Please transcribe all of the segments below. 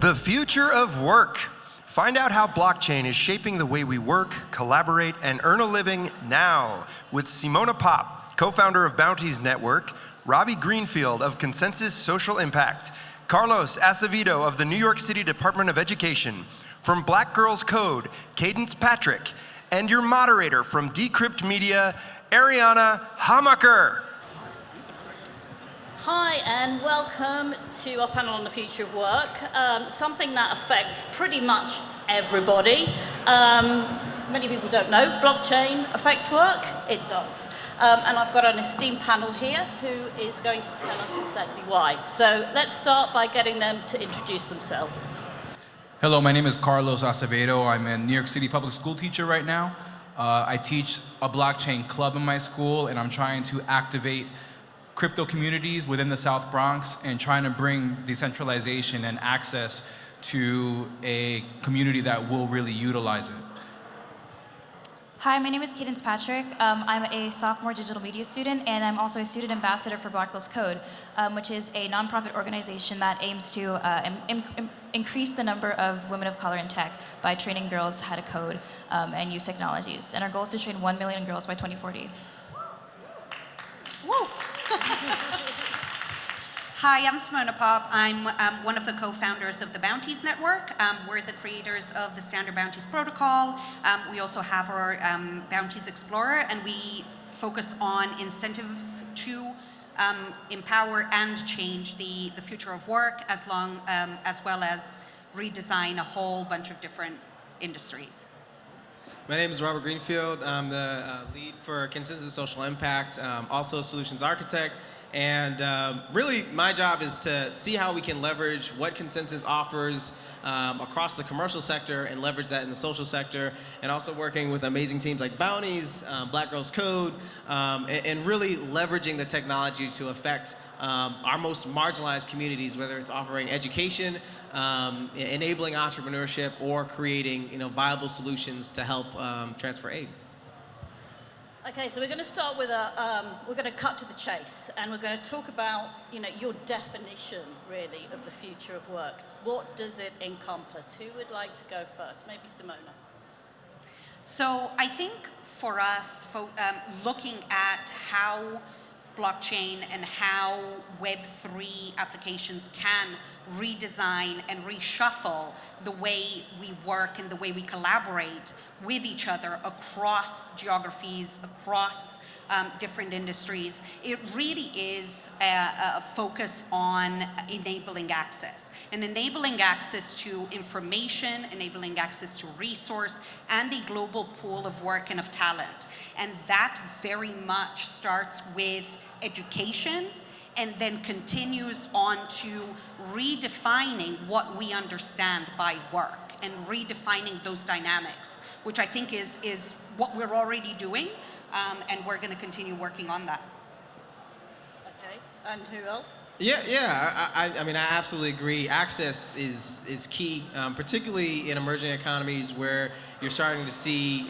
The future of work. Find out how blockchain is shaping the way we work, collaborate, and earn a living now with Simona Pop, co-founder of Bounties Network, Robby Greenfield of ConsenSys Social Impact, Carlos Acevedo of the New York City Department of Education, from Black Girls Code, Cadence Patrick, and your moderator from Decrypt Media, Ariana Hamaker. Hi and welcome to our panel on the future of work, something that affects pretty much everybody. Many people don't know, blockchain affects work? It does. And I've got an esteemed panel here who is going to tell us exactly why. So let's start by getting them to introduce themselves. Hello, my name is Carlos Acevedo. I'm a New York City public school teacher right now. I teach a blockchain club in my school, and I'm trying to activate crypto communities within the South Bronx and trying to bring decentralization and access to a community that will really utilize it. Hi, my name is Cadence Patrick. I'm a sophomore digital media student, and I'm also a student ambassador for Black Girls Code, which is a nonprofit organization that aims to increase the number of women of color in tech by training girls how to code and use technologies. And our goal is to train 1 million girls by 2040. Woo! Hi, I'm Simona Pop. I'm one of the co-founders of the Bounties Network. We're the creators of the Standard Bounties Protocol. We also have our Bounties Explorer, and we focus on incentives to empower and change the future of work, as well as redesign a whole bunch of different industries. My name is Robby Greenfield. I'm the lead for ConsenSys Social Impact, also a solutions architect. And really, my job is to see how we can leverage what ConsenSys offers across the commercial sector and leverage that in the social sector, and also working with amazing teams like Bounties, Black Girls Code, and really leveraging the technology to affect our most marginalized communities, whether it's offering education, enabling entrepreneurship, or creating viable solutions to help transfer aid. Okay, so we're going to start with we're going to cut to the chase, and we're going to talk about, your definition, really, of the future of work. What does it encompass? Who would like to go first? Maybe Simona. So I think for us, looking at how blockchain and how Web3 applications can redesign and reshuffle the way we work and the way we collaborate with each other across geographies, across different industries, it really is a focus on enabling access. And enabling access to information, enabling access to resource, and a global pool of work and of talent. And that very much starts with education and then continues on to redefining what we understand by work and redefining those dynamics, which I think is what we're already doing, and we're going to continue working on that. Okay, and who else? Yeah. I mean, I absolutely agree. Access is key, particularly in emerging economies where you're starting to see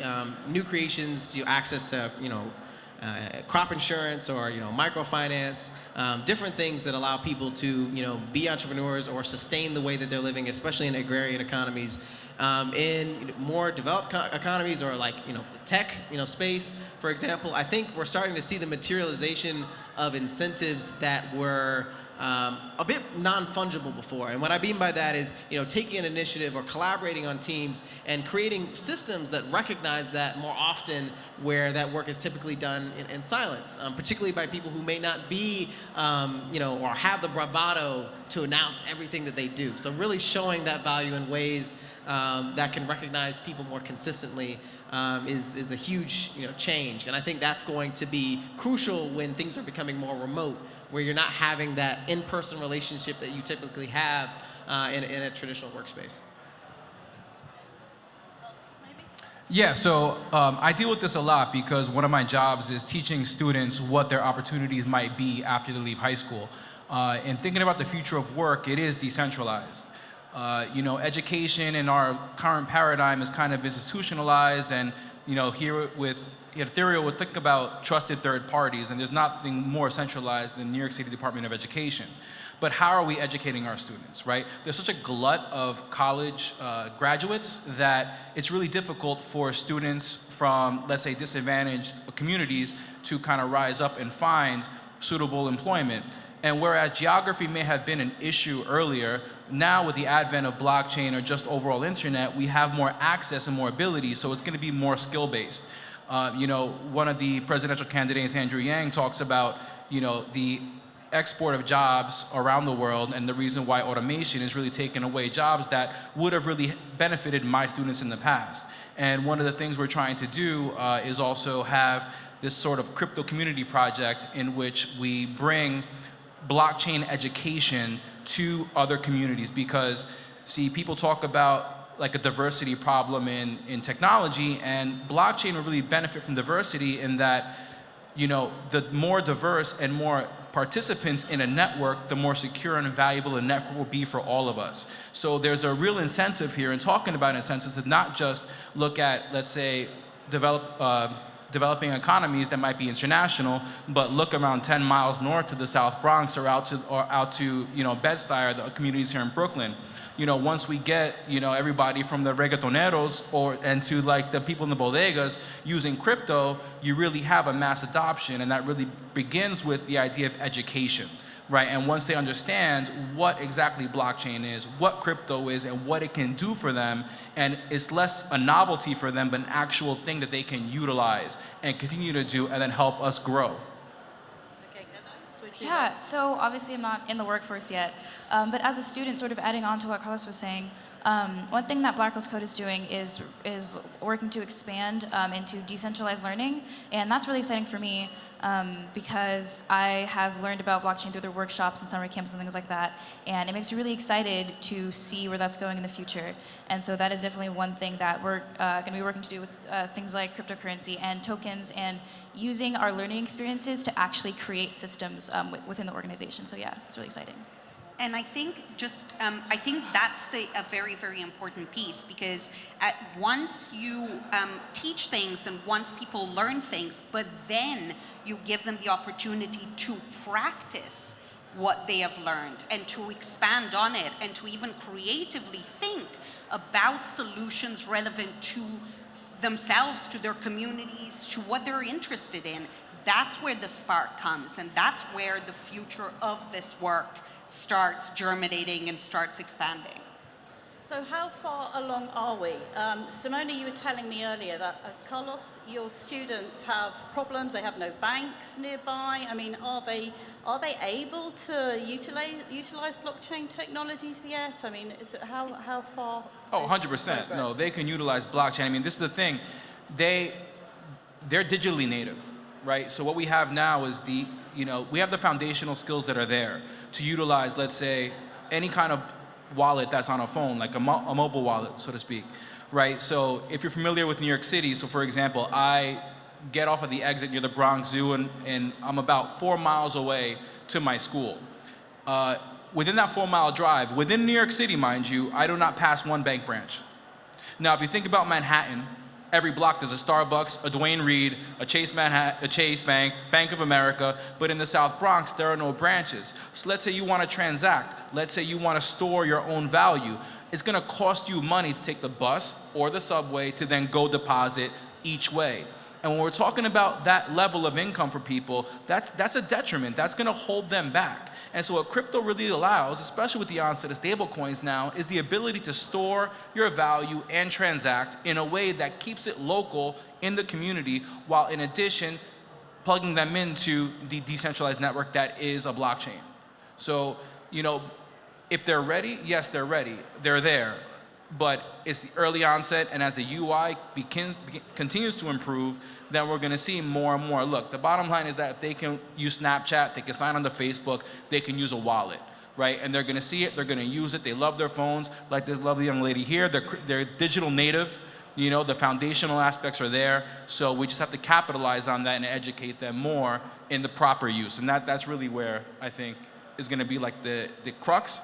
new creations, access to crop insurance or microfinance, different things that allow people to be entrepreneurs or sustain the way that they're living, especially in agrarian economies. In more developed economies or like the tech space, for example, I think we're starting to see the materialization of incentives that were a bit non-fungible before. And what I mean by that is, taking an initiative or collaborating on teams and creating systems that recognize that more often where that work is typically done in silence, particularly by people who may not be, or have the bravado to announce everything that they do. So really showing that value in ways that can recognize people more consistently is a huge change. And I think that's going to be crucial when things are becoming more remote, where you're not having that in-person relationship that you typically have in a traditional workspace. Yeah, so I deal with this a lot because one of my jobs is teaching students what their opportunities might be after they leave high school. And thinking about the future of work, it is decentralized. Education in our current paradigm is kind of institutionalized, and here with Ethereal, we'll think about trusted third parties, and there's nothing more centralized than the New York City Department of Education. but how are we educating our students, right? There's such a glut of college graduates that it's really difficult for students from, let's say, disadvantaged communities to kind of rise up and find suitable employment. And whereas geography may have been an issue earlier, now with the advent of blockchain or just overall internet, we have more access and more ability, so it's going to be more skill-based. One of the presidential candidates, Andrew Yang, talks about, the export of jobs around the world and the reason why automation is really taking away jobs that would have really benefited my students in the past. And one of the things we're trying to do is also have this sort of crypto community project in which we bring blockchain education to other communities, because see, people talk about like a diversity problem in technology, and blockchain will really benefit from diversity in that, the more diverse and more participants in a network, the more secure and valuable a network will be for all of us. So there's a real incentive here in talking about incentives to not just look at, let's say, developing economies that might be international, but look around 10 miles north to the South Bronx or out to Bed-Stuy, the communities here in Brooklyn. Once we get, everybody from the reggaetoneros and to like the people in the bodegas using crypto, you really have a mass adoption, and that really begins with the idea of education, right? And once they understand what exactly blockchain is, what crypto is, and what it can do for them, and it's less a novelty for them, but an actual thing that they can utilize and continue to do and then help us grow. Yeah, so obviously I'm not in the workforce yet, but as a student, sort of adding on to what Carlos was saying, one thing that Black Girls Code is doing is working to expand into decentralized learning, and that's really exciting for me because I have learned about blockchain through their workshops and summer camps and things like that, and it makes me really excited to see where that's going in the future. And so that is definitely one thing that we're going to be working to do with things like cryptocurrency and tokens, and using our learning experiences to actually create systems within the organization. So yeah, it's really exciting. And I think I think that's a very, very important piece, because once you teach things and once people learn things, but then you give them the opportunity to practice what they have learned and to expand on it and to even creatively think about solutions relevant to themselves, to their communities, to what they're interested in. That's where the spark comes, and that's where the future of this work starts germinating and starts expanding. So how far along are we? Simona, you were telling me earlier that, Carlos, your students have problems, they have no banks nearby. I mean, are they able to utilize blockchain technologies yet? I mean, how far? Oh, 100%. No, they can utilize blockchain. I mean, this is the thing. They're digitally native, right? So what we have now is we have the foundational skills that are there to utilize, let's say, any kind of wallet that's on a phone, like a mobile wallet, so to speak, right? So if you're familiar with New York City, so for example, I get off at the exit near the Bronx Zoo, and I'm about 4 miles away to my school. Within that 4-mile drive, within New York City, mind you, I do not pass one bank branch. Now, if you think about Manhattan, every block there's a Starbucks, a Duane Reade, a Chase Bank, Bank of America, but in the South Bronx, there are no branches. So let's say you want to transact, let's say you want to store your own value. It's going to cost you money to take the bus or the subway to then go deposit each way. And when we're talking about that level of income for people, that's a detriment. That's going to hold them back. And so what crypto really allows, especially with the onset of stablecoins now, is the ability to store your value and transact in a way that keeps it local in the community, while in addition plugging them into the decentralized network that is a blockchain. So, if they're ready, yes, they're ready. They're there. But it's the early onset, and as the UI continues to improve, then we're going to see more and more. Look, the bottom line is that if they can use Snapchat, they can sign on to Facebook, they can use a wallet, right? And they're going to see it, they're going to use it, they love their phones, like this lovely young lady here. They're digital native, the foundational aspects are there, so we just have to capitalize on that and educate them more in the proper use. And that's really where I think is going to be like the crux.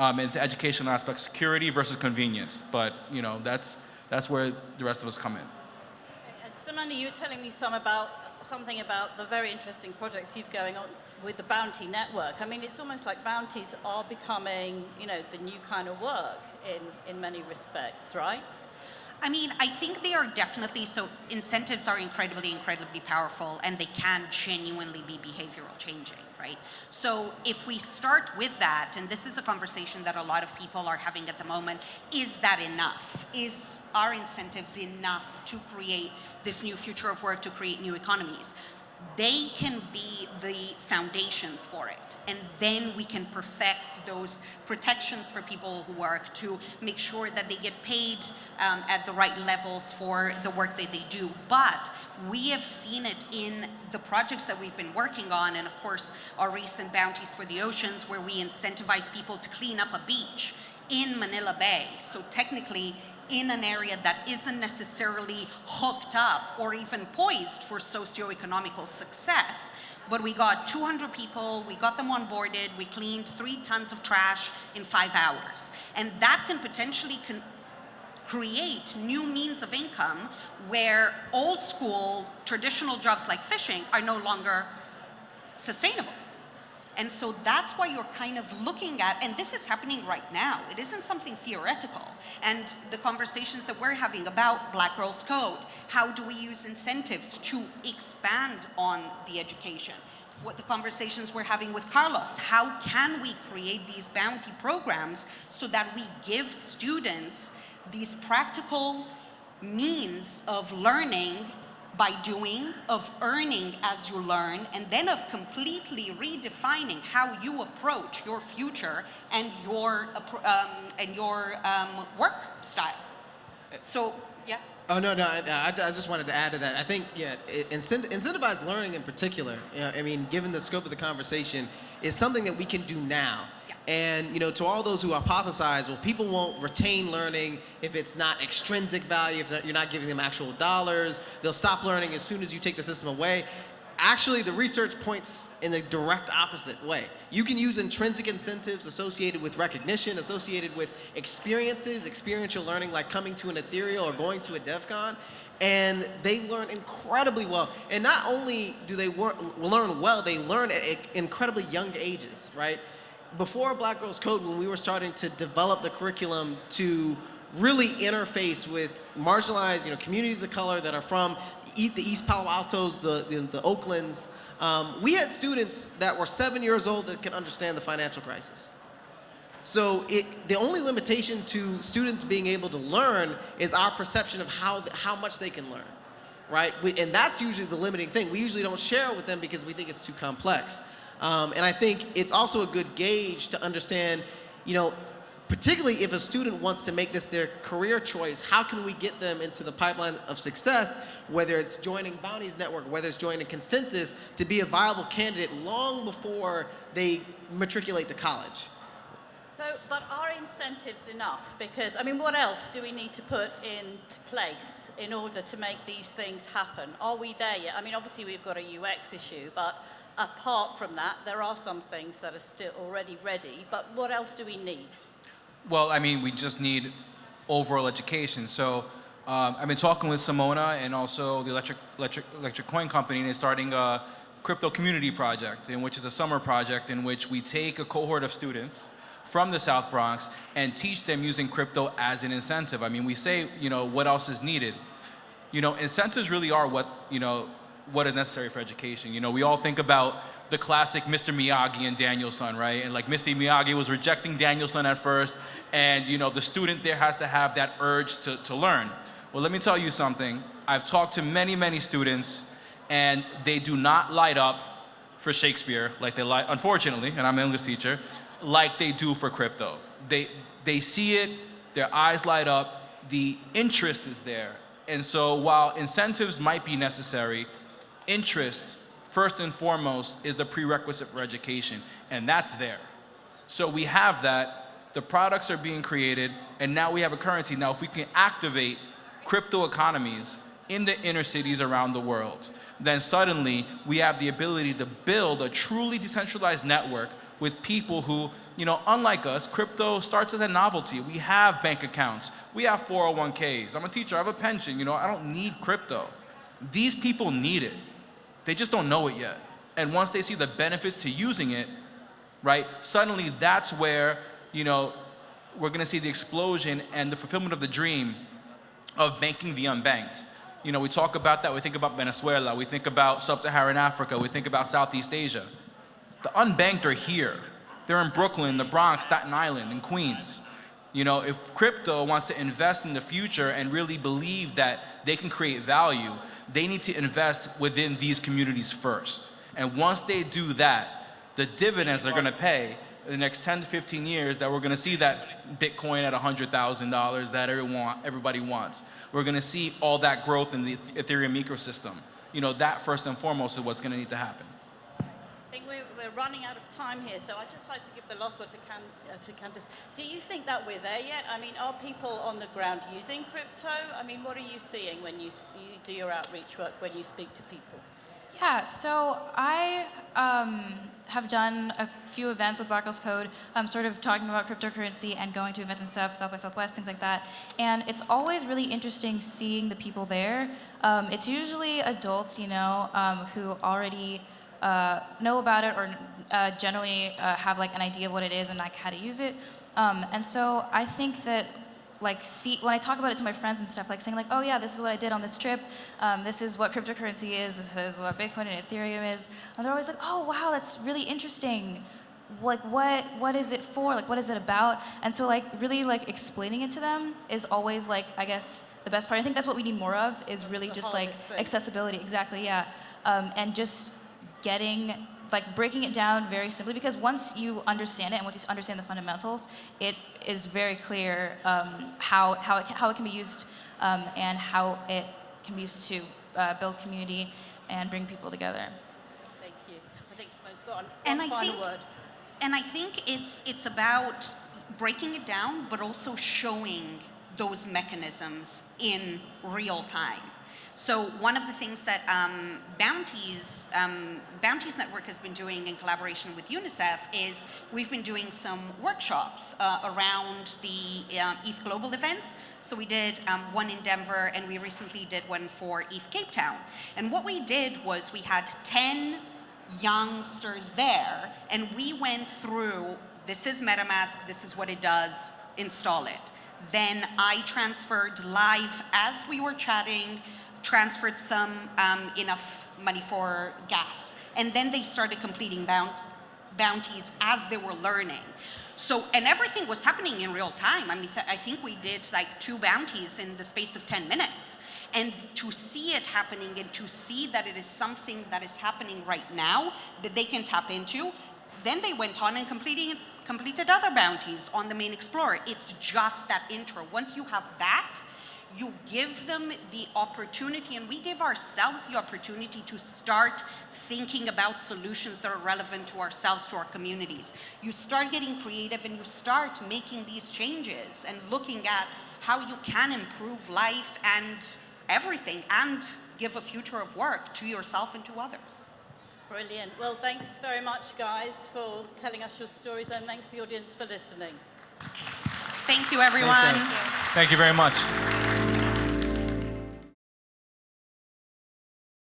It's the educational aspect, security versus convenience. But, that's where the rest of us come in. And so Simona, you were telling me something about the very interesting projects you've going on with the Bounty network. I mean, it's almost like bounties are becoming, the new kind of work in many respects, right? I mean, I think they are definitely, so incentives are incredibly, incredibly powerful, and they can genuinely be behavioral changing, right? So if we start with that, and this is a conversation that a lot of people are having at the moment, is that enough? Are incentives enough to create this new future of work, to create new economies? They can be the foundations for it. And then we can perfect those protections for people who work to make sure that they get paid at the right levels for the work that they do. But we have seen it in the projects that we've been working on, and of course our recent Bounties for the Oceans, where we incentivize people to clean up a beach in Manila Bay. So technically in an area that isn't necessarily hooked up or even poised for socioeconomical success. But we got 200 people, we got them onboarded, we cleaned 3 tons of trash in 5 hours. And that can potentially create new means of income where old school traditional jobs like fishing are no longer sustainable. And so that's why you're kind of looking at, and this is happening right now, it isn't something theoretical. And the conversations that we're having about Black Girls Code, how do we use incentives to expand on the education? What the conversations we're having with Carlos, how can we create these bounty programs so that we give students these practical means of learning by doing, of earning as you learn, and then of completely redefining how you approach your future and your work style. So, yeah. Oh, no, I just wanted to add to that. I think, incentivized learning in particular, I mean, given the scope of the conversation, is something that we can do now. And to all those who hypothesize, well, people won't retain learning if it's not extrinsic value, if you're not giving them actual dollars. They'll stop learning as soon as you take the system away. Actually, the research points in the direct opposite way. You can use intrinsic incentives associated with recognition, associated with experiences, experiential learning, like coming to an Ethereal or going to a DevCon, and they learn incredibly well. And not only do they learn well, they learn at incredibly young ages, right? Before Black Girls Code, when we were starting to develop the curriculum to really interface with marginalized, communities of color that are from the East Palo Altos, the Oaklands, we had students that were 7 years old that could understand the financial crisis. So the only limitation to students being able to learn is our perception of how much they can learn, right? And that's usually the limiting thing. We usually don't share it with them because we think it's too complex. And I think it's also a good gauge to understand, particularly if a student wants to make this their career choice, how can we get them into the pipeline of success, whether it's joining Bounties Network, whether it's joining ConsenSys, to be a viable candidate long before they matriculate to college. So, but are incentives enough? Because, I mean, what else do we need to put into place in order to make these things happen? Are we there yet? I mean, obviously we've got a UX issue, but apart from that, there are some things that are still already ready, but what else do we need? Well, I mean, we just need overall education. So I've been talking with Simona and also the electric coin company, and they're starting a crypto community project, which is a summer project in which we take a cohort of students from the South Bronx and teach them using crypto as an incentive. I mean, we say, what else is needed? Incentives really are what is necessary for education. We all think about the classic Mr. Miyagi and Daniel-san, right? And like Mr. Miyagi was rejecting Daniel-san at first, and the student there has to have that urge to learn. Well, let me tell you something. I've talked to many, many students, and they do not light up for Shakespeare like they light, unfortunately, and I'm an English teacher, like they do for crypto. They see it, their eyes light up, the interest is there. And so while incentives might be necessary, interest, first and foremost, is the prerequisite for education, and that's there. So we have that, the products are being created, and now we have a currency. Now, if we can activate crypto economies in the inner cities around the world, then suddenly we have the ability to build a truly decentralized network with people who, unlike us, crypto starts as a novelty. We have bank accounts, we have 401ks. I'm a teacher, I have a pension, I don't need crypto. These people need it. They just don't know it yet. And once they see the benefits to using it, right, suddenly that's where, you know, we're gonna see the explosion and the fulfillment of the dream of banking the unbanked. You know, we talk about that, we think about Venezuela, we think about Sub-Saharan Africa, we think about Southeast Asia. The unbanked are here. They're in Brooklyn, the Bronx, Staten Island, and Queens. You know, if crypto wants to invest in the future and really believe that they can create value, they need to invest within these communities first. And once they do that, the dividends they're gonna pay in the next 10 to 15 years, that we're gonna see that Bitcoin at $100,000 that everybody wants. We're gonna see all that growth in the Ethereum ecosystem. You know, that first and foremost is what's gonna need to happen. I think we're running out of time here, so I'd just like to give the last word to Candace. Do you think that we're there yet? I mean, are people on the ground using crypto? I mean, what are you seeing when you do your outreach work, when you speak to people? Yeah, so I have done a few events with Black Girls Code, sort of talking about cryptocurrency and going to events and stuff, South by Southwest, things like that. And it's always really interesting seeing the people there. It's usually adults, you know, who already know about it or generally have like an idea of what it is and like how to use it. And so I think that like when I talk about it to my friends and stuff, like saying like, oh yeah, this is what I did on this trip, this is what cryptocurrency is, this is what Bitcoin and Ethereum is, and they're always like, oh wow, that's really interesting. Like what is it for? Like what is it about? And so like really like explaining it to them is always like, I guess the best part. I think that's what we need more of, is really just like accessibility. Exactly, yeah. And just breaking it down very simply, because once you understand it and once you understand the fundamentals, it is very clear how it can be used and how it can be used to build community and bring people together. Thank you. I think Simona's got one final word. And I think it's about breaking it down, but also showing those mechanisms in real time. So one of the things that Bounties Network has been doing in collaboration with UNICEF is we've been doing some workshops around the ETH Global events. So we did one in Denver, and we recently did one for ETH Cape Town. And what we did was we had 10 youngsters there, and we went through, this is MetaMask, this is what it does, install it. Then I transferred live as we were chatting, transferred some enough money for gas. And then they started completing bounties as they were learning. So, and everything was happening in real time. I mean, I think we did like 2 bounties in the space of 10 minutes. And to see it happening and to see that it is something that is happening right now that they can tap into, then they went on and completed other bounties on the main Explorer. It's just that intro. Once you have that, you give them the opportunity, and we give ourselves the opportunity to start thinking about solutions that are relevant to ourselves, to our communities. You start getting creative and you start making these changes and looking at how you can improve life and everything and give a future of work to yourself and to others. Brilliant. Well, thanks very much, guys, for telling us your stories, and thanks to the audience for listening. Thank you, everyone. Thank you very much.